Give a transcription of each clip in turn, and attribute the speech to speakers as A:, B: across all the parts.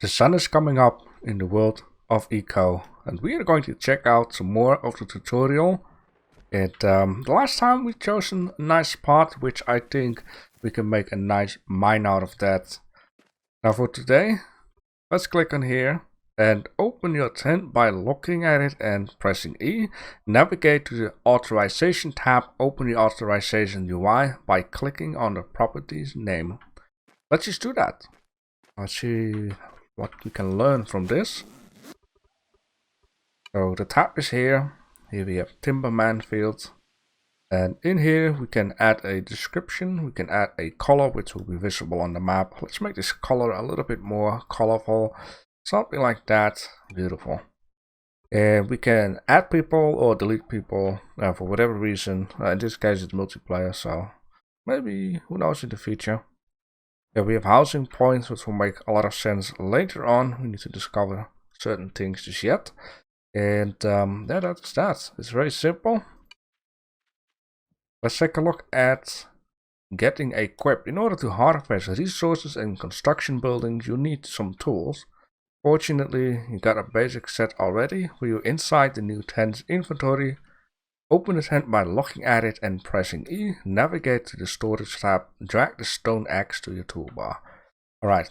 A: The sun is coming up in the world of eco, and we are going to check out some more of the tutorial. And the last time we chose a nice spot, which I think we can make a nice mine out of that. Now for today, let's click on here and open your tent by looking at it and pressing E. Navigate to the authorization tab, open the authorization UI by clicking on the properties name. Let's just do that. Let's see what we can learn from this. So the tab is here. Here we have Timberman field. And in here we can add a description. We can add a color which will be visible on the map. Let's make this color a little bit more colorful. Something like that. Beautiful. And we can add people or delete people for whatever reason. In this case it's multiplayer, so maybe, who knows, in the future. Yeah, we have housing points, which will make a lot of sense later on. We need to discover certain things just yet. And yeah, that's that. It's very simple. Let's take a look at getting equipped. In order to harvest resources and construction buildings, you need some tools. Fortunately, you got a basic set already. Where you're inside the new tent's inventory. Open the tent by looking at it and pressing E. Navigate to the storage tab. Drag the stone axe to your toolbar. Alright.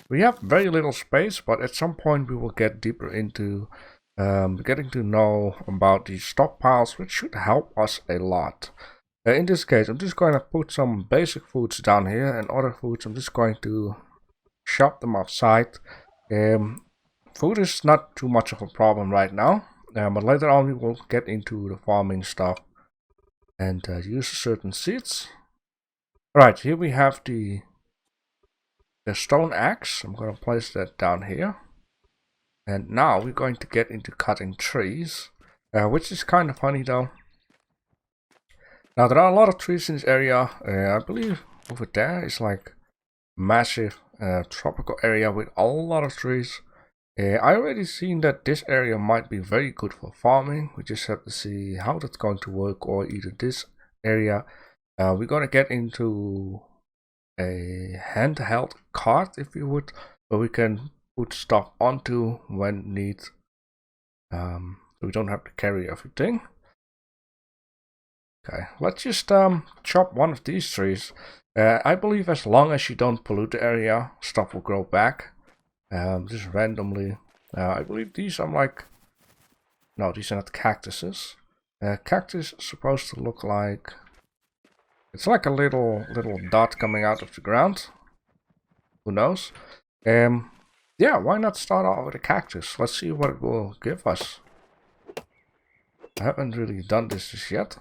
A: We have very little space, but at some point we will get deeper into getting to know about these stockpiles, which should help us a lot. In this case, I'm just going to put some basic foods down here, and other foods I'm just going to shop them outside. Food is not too much of a problem right now. But later on we will get into the farming stuff and use certain seeds. Right, here we have the stone axe. I'm going to place that down here. And now we're going to get into cutting trees, which is kind of funny though. Now there are a lot of trees in this area. I believe over there is like a massive tropical area with a lot of trees. I already seen that this area might be very good for farming. We just have to see how that's going to work, or either this area. We're going to get into a handheld cart, if you would, where we can put stuff onto when need. So we don't have to carry everything. Okay, let's just chop one of these trees. I believe as long as you don't pollute the area, stuff will grow back. Just randomly. I believe these are like... No, these are not cactuses. Cactus is supposed to look like... It's like a little dot coming out of the ground. Who knows? Yeah, why not start off with a cactus? Let's see what it will give us. I haven't really done this just yet.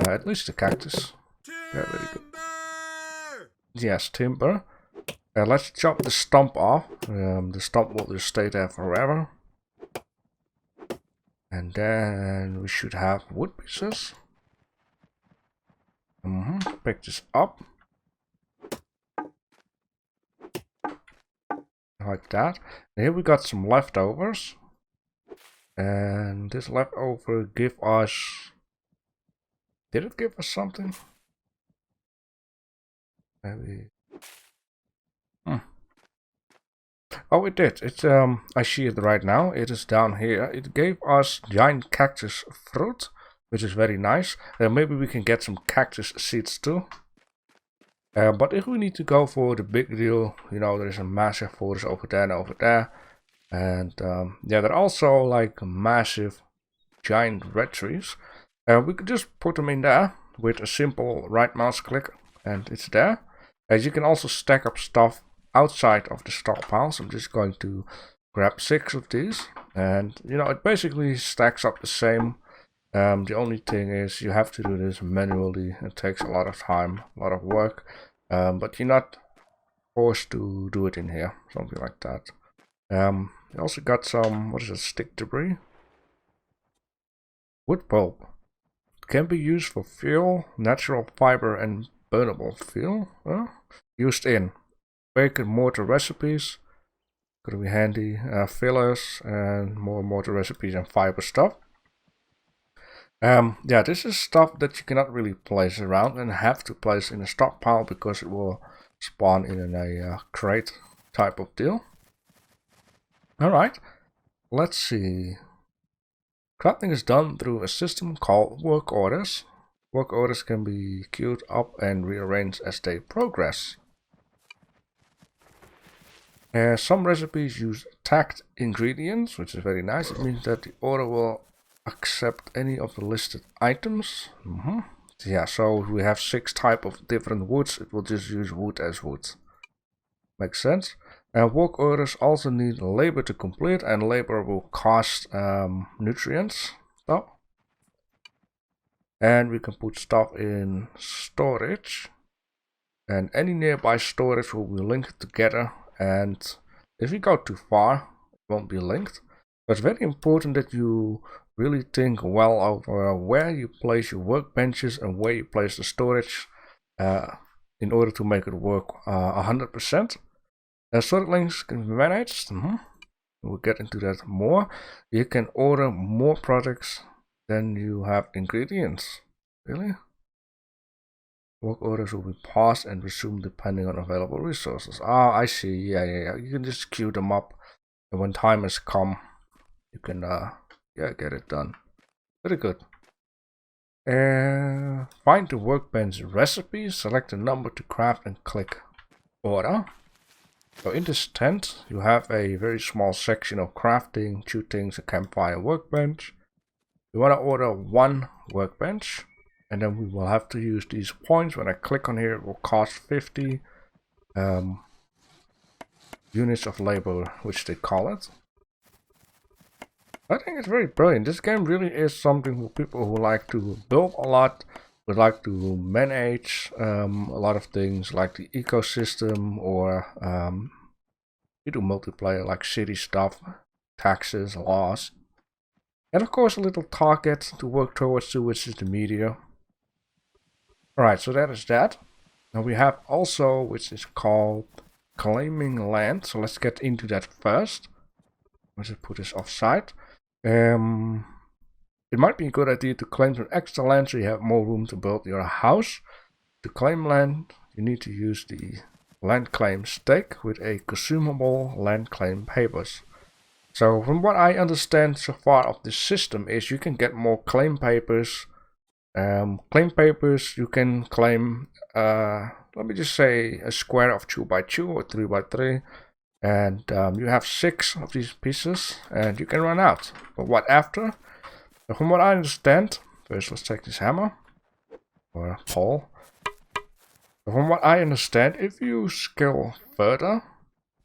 A: At least the cactus. Yeah, very good. Yes, timber. Let's chop the stump off. The stump will just stay there forever. And then we should have wood pieces. Pick this up. Like that. And here we got some leftovers. And this leftover give us... Did it give us something? Maybe... Oh, it did. It's I see it right now. It is down here. It gave us giant cactus fruit, which is very nice. Maybe we can get some cactus seeds too. But if we need to go for the big deal, you know, there is a massive forest over there and over there. And yeah, there are also like massive giant red trees. We could just put them in there with a simple right mouse click and it's there. As you can also stack up stuff outside of the stockpiles. I'm just going to grab 6 of these, and you know, it basically stacks up the same. The only thing is you have to do this manually. It takes a lot of time, a lot of work, but you're not forced to do it in here, something like that. You also got some, what is it, stick debris? Wood pulp. It can be used for fuel, natural fiber, and burnable fuel. Used in bacon mortar recipes, could be handy, fillers, and more mortar recipes and fiber stuff. Yeah, this is stuff that you cannot really place around and have to place in a stockpile because it will spawn in a crate. type of deal. Alright, let's see. Crafting is done through a system called work orders. Work orders can be queued up and rearranged as they progress. Some recipes use tagged ingredients, which is very nice. It means that the order will accept any of the listed items. Yeah, so we have 6 types of different woods. It will just use wood as wood. Makes sense. And work orders also need labor to complete, and labor will cost nutrients. So, and we can put stuff in storage, and any nearby storage will be linked together. And if you go too far, it won't be linked. But it's very important that you really think well over where you place your workbenches and where you place the storage in order to make it work 100%. Storage links can be managed. We'll get into that more. You can order more products than you have ingredients. Really? Work orders will be paused and resumed depending on available resources. Ah, I see. Yeah. You can just queue them up, and when time has come, you can get it done. Very good. Find the workbench recipe, select the number to craft, and click order. So in this tent, you have a very small section of crafting, 2 things, a campfire, workbench. We want to order 1 workbench, and then we will have to use these points. When I click on here, it will cost 50 units of labor, which they call it. I think it's very brilliant. This game really is something for people who like to build a lot, would like to manage a lot of things like the ecosystem, or you do multiplayer like city stuff, taxes, laws. And of course a little target to work towards too, which is the meteor. Alright, so that is that. Now we have also, which is called claiming land. So let's get into that first. Let's just put this offside. It might be a good idea to claim some extra land so you have more room to build your house. To claim land, you need to use the land claim stake with a consumable land claim papers. So from what I understand so far of this system is you can get more claim papers. Claim papers you can claim, let me just say a square of 2x2 or 3x3. And you have 6 of these pieces and you can run out. But what after? So from what I understand, first let's take this hammer or pole. So from what I understand, if you scale further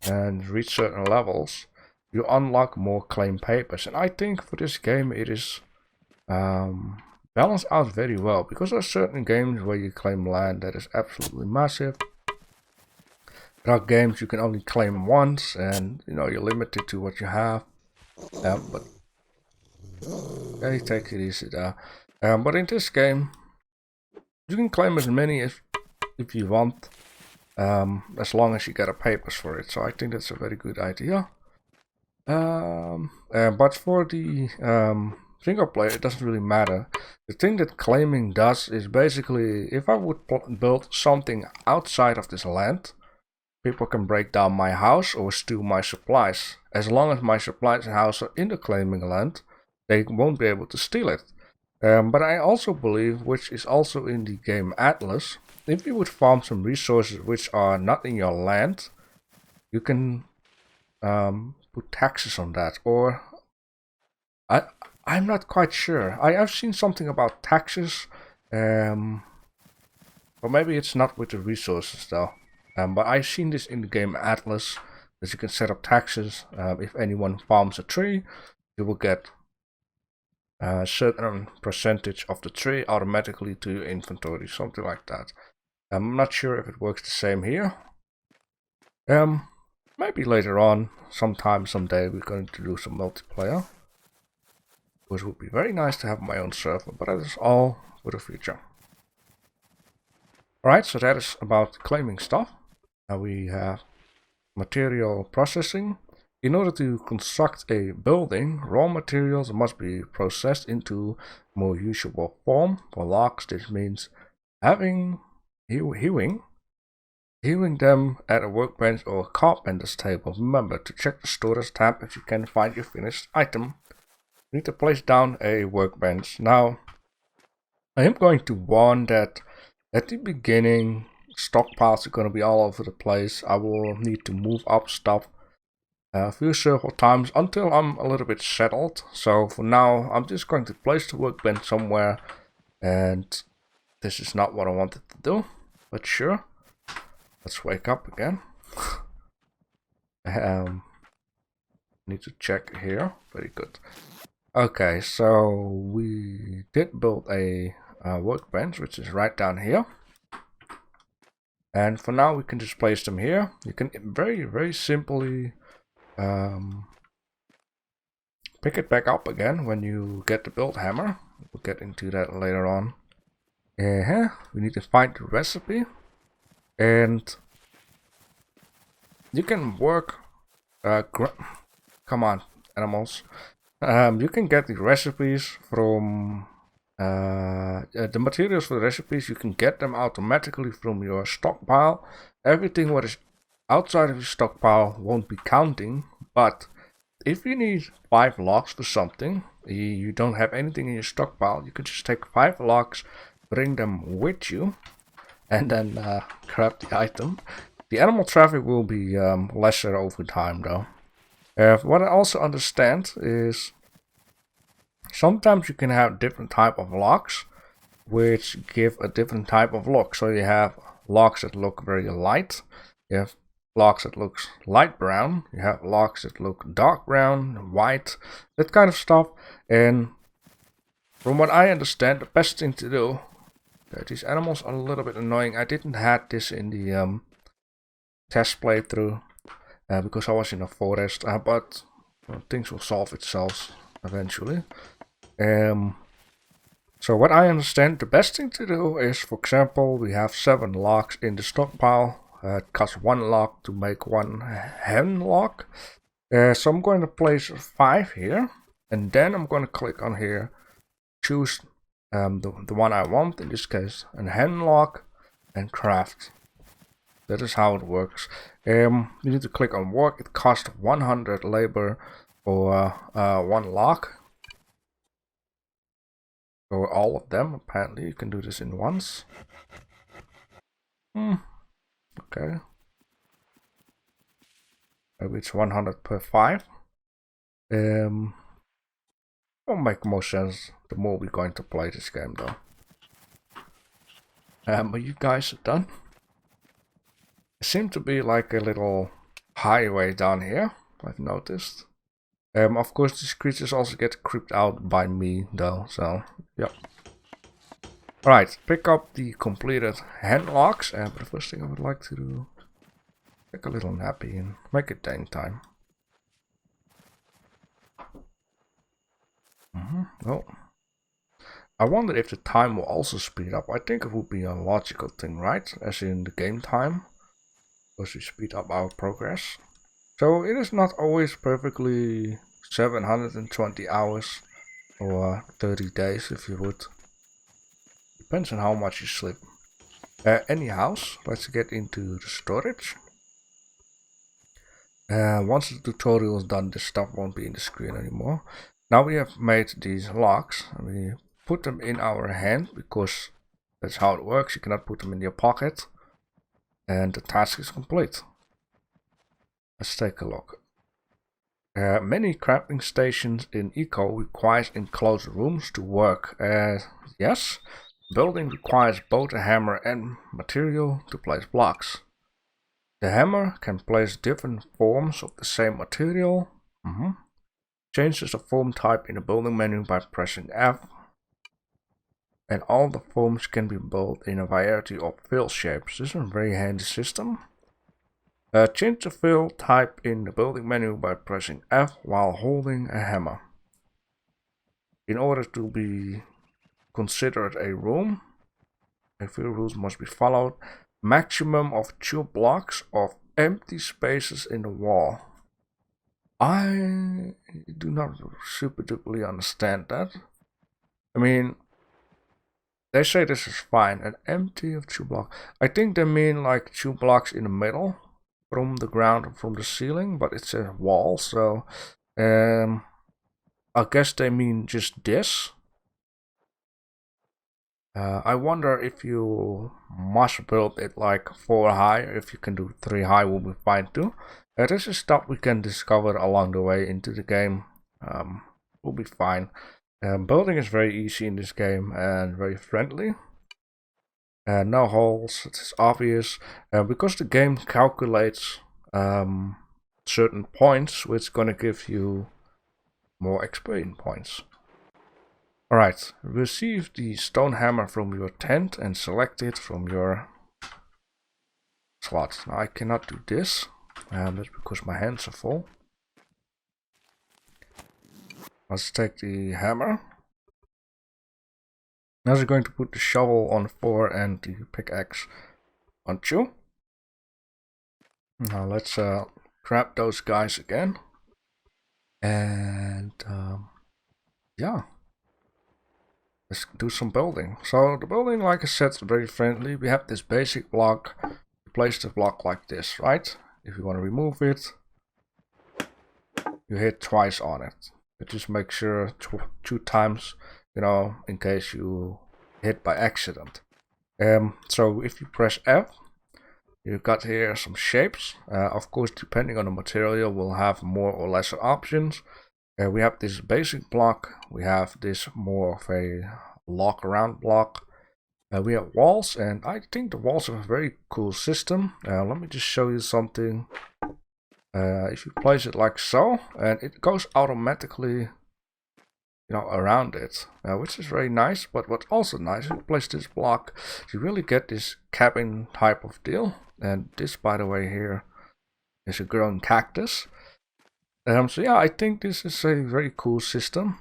A: and reach certain levels, you unlock more claim papers. And I think for this game it is balanced out very well, because there are certain games where you claim land that is absolutely massive. There are games you can only claim once, and you're limited to what you have. But okay, take it easy there. But in this game, you can claim as many as if you want, as long as you get a papers for it. So I think that's a very good idea. But for the single player, it doesn't really matter. The thing that claiming does is basically, if I would build something outside of this land, people can break down my house or steal my supplies. As long as my supplies and house are in the claiming land, they won't be able to steal it. But I also believe, which is also in the game Atlas, if you would farm some resources which are not in your land, you can put taxes on that. Or I'm not quite sure. I've seen something about taxes, or maybe it's not with the resources though. But I've seen this in the game Atlas, that you can set up taxes. If anyone farms a tree, you will get a certain percentage of the tree automatically to your inventory, something like that. I'm not sure if it works the same here. Maybe later on, someday, we're going to do some multiplayer, which would be very nice to have my own server, but that is all for the future. Alright, so that is about claiming stuff. Now we have material processing. In order to construct a building, raw materials must be processed into more usable form. For logs, this means having hewing Viewing them at a workbench or a carpenter's table. Remember to check the storage tab if you can find your finished item. You need to place down a workbench. Now, I am going to warn that at the beginning, stockpiles are going to be all over the place. I will need to move up stuff a few several times until I'm a little bit settled. So for now, I'm just going to place the workbench somewhere, and this is not what I wanted to do, but sure. Let's wake up again. Need to check here. Very good. Okay, so we did build a workbench, which is right down here. And for now, we can just place them here. You can very simply pick it back up again when you get the build hammer. We'll get into that later on. We need to find the recipe. And you can work... come on, animals. You can get the recipes from... the materials for the recipes, you can get them automatically from your stockpile. Everything what is outside of your stockpile won't be counting, but if you need 5 logs for something, you don't have anything in your stockpile, you can just take 5 logs, bring them with you, and then grab the item. The animal traffic will be lesser over time though. What I also understand is sometimes you can have different type of logs which give a different type of log. So you have logs that look very light, you have logs that look light brown, you have logs that look dark brown, white, that kind of stuff. And from what I understand, the best thing to do, these animals are a little bit annoying. I didn't have this in the test playthrough because I was in a forest, but things will solve itself eventually. So what I understand, the best thing to do is, for example, we have 7 logs in the stockpile. It costs 1 log to make 1 hen log. So I'm going to place 5 here, and then I'm going to click on here, choose the one I want, in this case a hen log, and craft. That is how it works. You need to click on work. It costs 100 labor for 1 log. For all of them, apparently you can do this in once. Okay. Maybe it's 100 per 5. Will make more sense the more we're going to play this game though. But you guys are done. There seems to be like a little highway down here, I've noticed. Of course these creatures also get creeped out by me though, so yep. Alright, pick up the completed hen logs, but the first thing I would like to do, take a little nappy and make it daytime. Oh. I wonder if the time will also speed up. I think it would be a logical thing, right? As in the game time. Because we speed up our progress. So it is not always perfectly 720 hours or 30 days if you would. Depends on how much you sleep. Anyhow, let's get into the storage. Once the tutorial is done, this stuff won't be in the screen anymore. Now we have made these logs. We put them in our hand because that's how it works. You cannot put them in your pocket. And the task is complete. Let's take a look. Many crafting stations in Eco requires enclosed rooms to work. Yes, building requires both a hammer and material to place blocks. The hammer can place different forms of the same material. Changes the form type in the building menu by pressing F. And all the forms can be built in a variety of fill shapes. This is a very handy system. Change the fill type in the building menu by pressing F while holding a hammer. In order to be considered a room, a few rules must be followed. Maximum of 2 blocks of empty spaces in the wall. I do not super duperly understand that. I mean, They say this is fine. An empty of 2 blocks. I think they mean like 2 blocks in the middle from the ground and from the ceiling, but it's a wall, so I guess they mean just this. I wonder if you must build it like 4 high. If you can do 3 high, will be fine too. This is stuff we can discover along the way into the game. Will be fine. Building is very easy in this game and very friendly. No holes, it's obvious. Because the game calculates certain points, which is gonna give you more experience points. Alright, receive the stone hammer from your tent and select it from your slot. Now I cannot do this, that's because my hands are full. Let's take the hammer. Now we're going to put the shovel on 4 and the pickaxe on 2. Now let's grab those guys again. And yeah. Let's do some building. So the building, like I said, is very friendly. We have this basic block. You place the block like this, right? If you want to remove it, you hit twice on it. But just make sure 2 times, you know, in case you hit by accident. So if you press F, you've got here some shapes. Of course, depending on the material, we'll have more or lesser options. We have this basic block. We have this more of a lock around block. We have walls, and I think the walls are a very cool system. Let me just show you something. If you place it like so, and it goes automatically, you know, around it, which is very nice. But what's also nice, if you place this block, you really get this cabin type of deal. And this, by the way, here is a growing cactus. So yeah, I think this is a very cool system.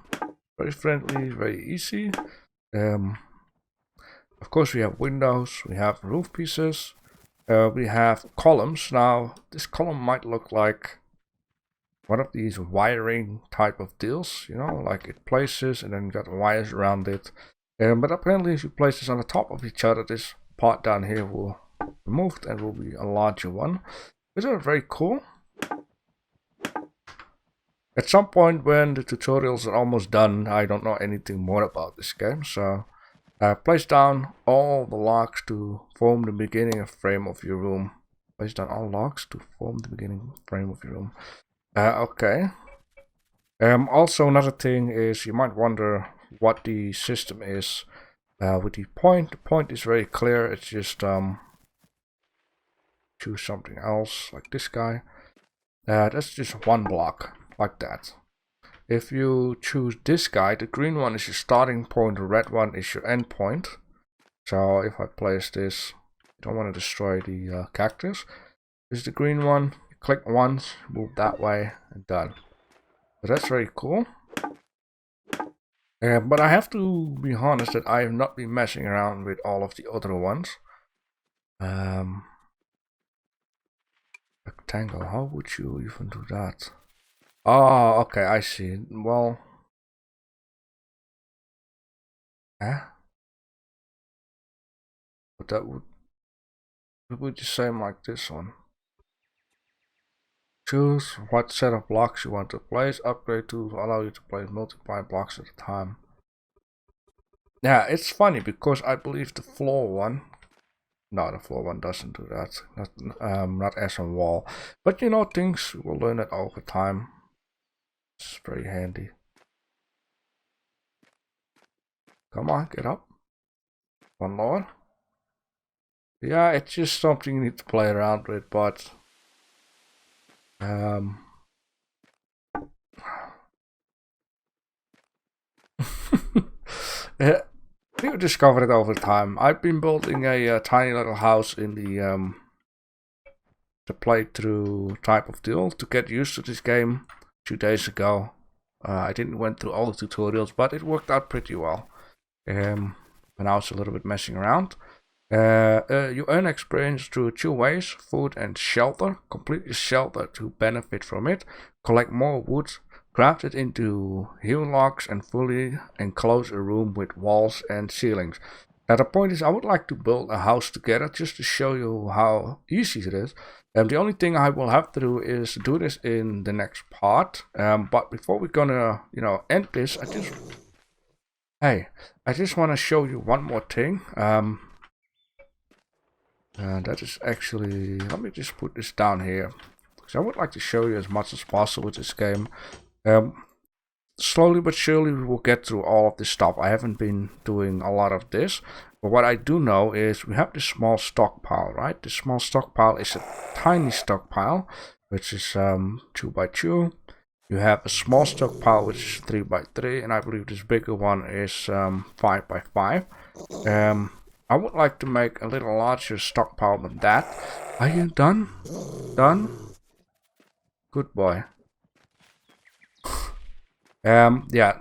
A: Very friendly, very easy. Of course, we have windows, we have roof pieces, we have columns. Now, this column might look like one of these wiring type of deals, you know, like it places and then got wires around it. But apparently, if you place this on the top of each other, this part down here will be removed and will be a larger one. Which are very cool. At some point when the tutorials are almost done, I don't know anything more about this game, so place down all the logs to form the beginning frame of your room. Place down all logs to form the beginning frame of your room. Okay. Also, another thing is you might wonder what the system is with the point. The point is very clear. It's just choose something else like this guy. That's just 1 block. Like that. If you choose this guy, the green one is your starting point, the red one is your end point. So if I place this, you don't want to destroy the cactus. This is the green one, you click once, move that way, and done. So that's very cool. But I have to be honest that I have not been messing around with all of the other ones. Rectangle, how would you even do that? Oh, okay, I see. Well, but that would just same like this one. Choose what set of blocks you want to place. Upgrade tools allow you to place multiple blocks at a time. Yeah, it's funny because I believe the floor one. No, the floor one doesn't do that. Not as a wall. But you know, things we'll learn it over time. It's very handy. Come on, get up. One more. Yeah, it's just something you need to play around with, but yeah, you discovered it over time. I've been building a tiny little house in the playthrough type of deal to get used to this game 2 days ago. I didn't went through all the tutorials, but it worked out pretty well. When I was a little bit messing around. You earn experience through 2 ways, food and shelter. Complete your shelter to benefit from it. Collect more wood, craft it into hewn logs, and fully enclose a room with walls and ceilings. Now the point is, I would like to build a house together just to show you how easy it is. The only thing I will have to do is do this in the next part. But before we're gonna, end this, I just want to show you one more thing. And that is actually, let me just put this down here, because I would like to show you as much as possible with this game. Slowly but surely we will get through all of this stuff. I haven't been doing a lot of this, but what I do know is we have this small stockpile, right? This small stockpile is a tiny stockpile, which is 2 by 2. You have a small stockpile which is 3 by 3, and I believe this bigger one is 5 by 5. I would like to make a little larger stockpile than that. Are you done? Done? Good boy. Yeah,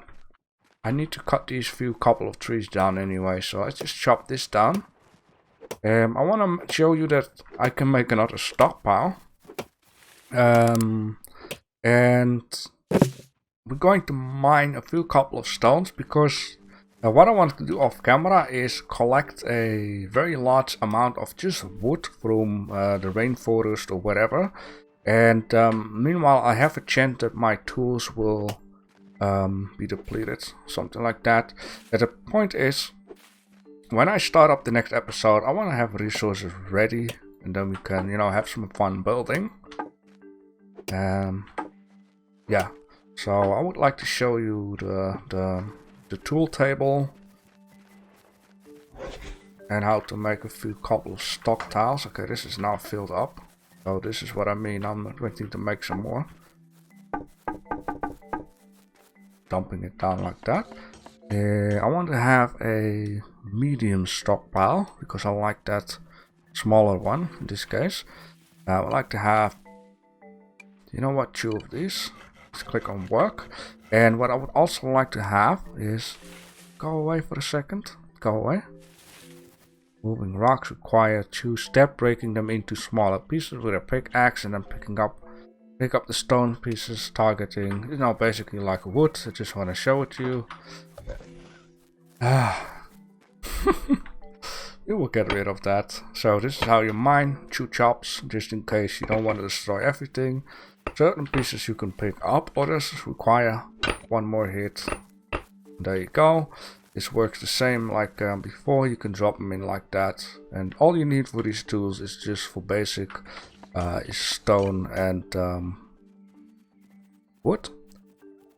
A: I need to cut these couple of trees down anyway, so let's just chop this down. I want to show you that I can make another stockpile. And we're going to mine a couple of stones, because what I want to do off camera is collect a very large amount of just wood from the rainforest or whatever. And meanwhile, I have a chance that my tools will be depleted, something like that. And the point is, when I start up the next episode, I want to have resources ready, and then we can, have some fun building. Yeah, so I would like to show you the tool table and how to make a couple of stock tiles. Okay, this is now filled up. So this is what I mean. I'm going to make some more. Dumping it down like that. I want to have a medium stockpile because I like that smaller one in this case. I would like to have, 2 of these. Let's click on work. And what I would also like to have is, go away for a second. Go away. Moving rocks require 2 steps, breaking them into smaller pieces with a pickaxe, and then pick up the stone pieces, targeting, basically like wood. I just want to show it to you. You will get rid of that. So this is how you mine. 2 chops, just in case you don't want to destroy everything. Certain pieces you can pick up, others require 1 more hit. There you go. This works the same like before. You can drop them in like that, and all you need for these tools is just for basic is stone and wood.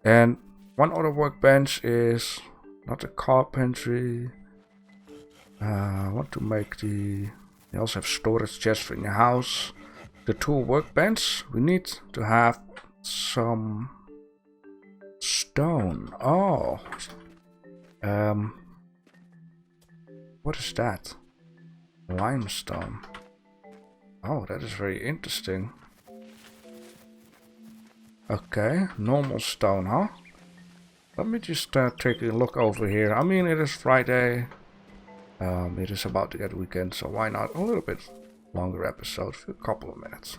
A: And one other workbench is not a carpentry. I want to make you also have storage chests in your house. The tool workbench, we need to have some stone. Oh, what is that? Limestone. Oh, that is very interesting. Okay, normal stone, huh? Let me just take a look over here. I mean, it is Friday. It is about to get weekend, so why not a little bit longer episode for a couple of minutes.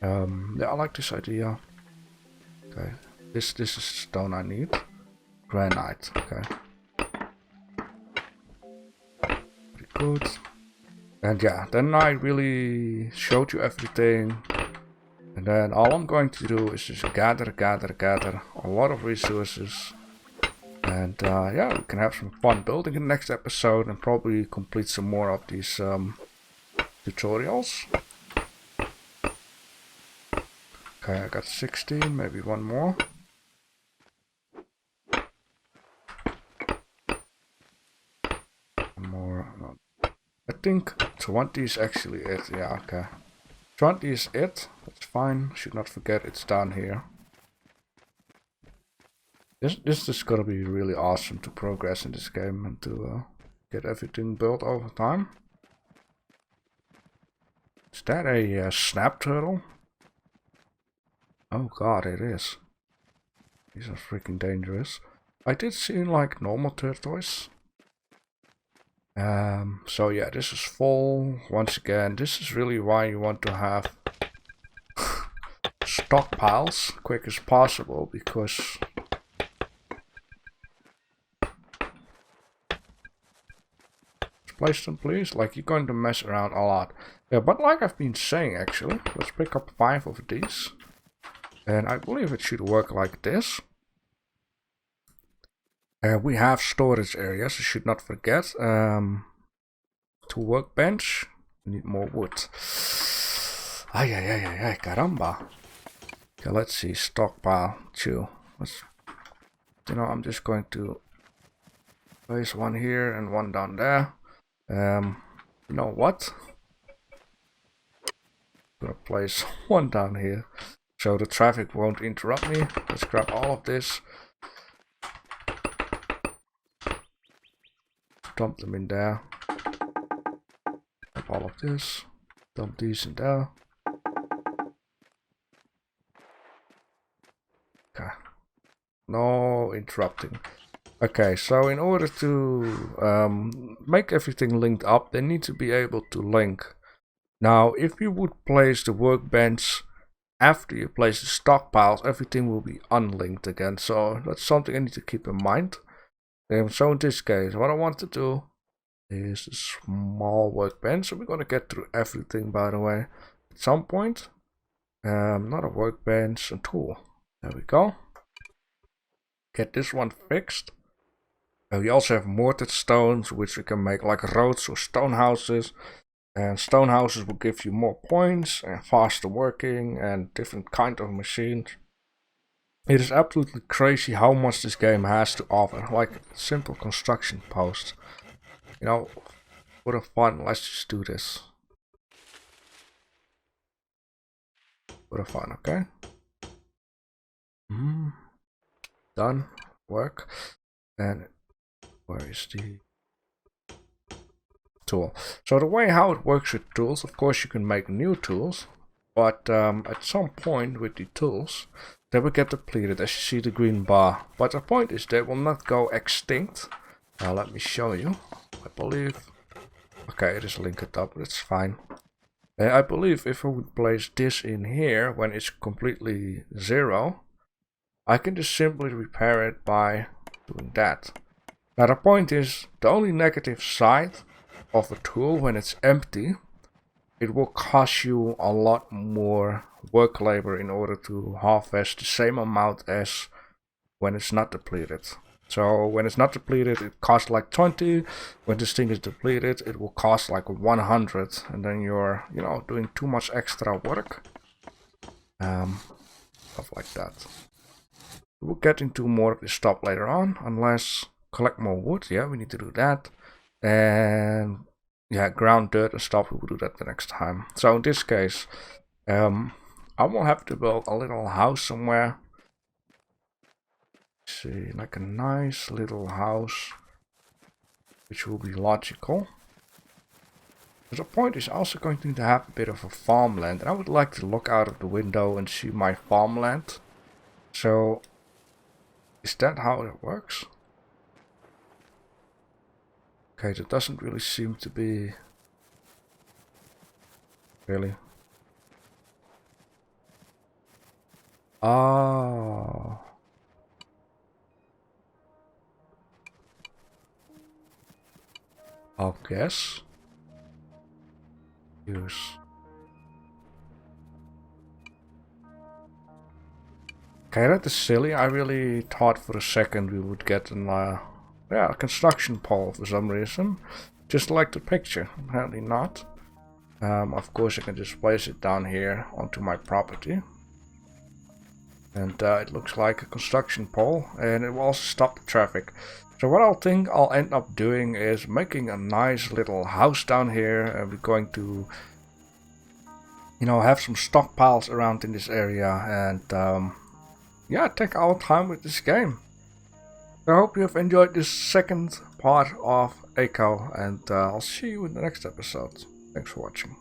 A: Yeah, I like this idea. Okay, this is stone I need. Granite, okay. Pretty good. And yeah, then I really showed you everything. And then all I'm going to do is just gather a lot of resources. And yeah, we can have some fun building in the next episode and probably complete some more of these tutorials. Okay, I got 16, maybe 1 more. More. I think 20 is actually it. Yeah, okay. 20 is it. That's fine. Should not forget it's down here. This is gonna be really awesome to progress in this game and to get everything built over time. Is that a snap turtle? Oh god, it is. These are freaking dangerous. I did see like normal tortoise. So yeah, this is full. Once again, this is really why you want to have stockpiles quick as possible, because place them, please. Like, you're going to mess around a lot. Yeah, but like I've been saying, actually, let's pick up 5 of these. And I believe it should work like this. We have storage areas, I should not forget. 2 workbench. We need more wood. Ay, caramba. Okay, let's see. Stockpile 2. I'm just going to place 1 here and 1 down there. You know what? I'm gonna place 1 down here so the traffic won't interrupt me. Let's grab all of this. Dump them in there. Grab all of this. Dump these in there. Okay. No interrupting. Okay, so in order to make everything linked up, they need to be able to link. Now, if you would place the workbench after you place the stockpiles, everything will be unlinked again. So that's something I need to keep in mind. So in this case, what I want to do is a small workbench. So we're going to get through everything, by the way, at some point. Not a workbench, a tool. There we go. Get this one fixed. We also have mortared stones, which we can make like roads or stone houses. And stone houses will give you more points and faster working and different kind of machines. It is absolutely crazy how much this game has to offer, like simple construction posts. For the fun, let's just do this. For the fun, okay? Done. Work. And where is the tool? So the way how it works with tools, of course you can make new tools, but at some point with the tools they will get depleted, as you see the green bar. But the point is they will not go extinct. Now let me show you. I believe, okay, it is linked up, it's fine. I believe if I would place this in here when it's completely 0, I can just simply repair it by doing that. Now the point is, the only negative side of a tool when it's empty, it will cost you a lot more work labor in order to harvest the same amount as when it's not depleted. So when it's not depleted, it costs like 20. When this thing is depleted, it will cost like 100, and then you're doing too much extra work. Stuff like that. We'll get into more of this stuff later on, unless collect more wood. Yeah, we need to do that. And yeah, ground dirt and stuff, we will do that the next time. So in this case, I will have to build a little house somewhere. Let's see, like a nice little house, which will be logical. The point is also going to have a bit of a farmland, and I would like to look out of the window and see my farmland. So is that how it works? Okay, that doesn't really seem to be really. Oh. I guess. Use. Okay, that is silly. I really thought for a second we would get an a construction pole for some reason. Just like the picture. Apparently not. Of course I can just place it down here onto my property. And it looks like a construction pole, and it will also stop the traffic. So what I'll end up doing is making a nice little house down here, and we're going to have some stockpiles around in this area, and yeah, take our time with this game. So I hope you have enjoyed this second part of Eco, and I'll see you in the next episode. Thanks for watching.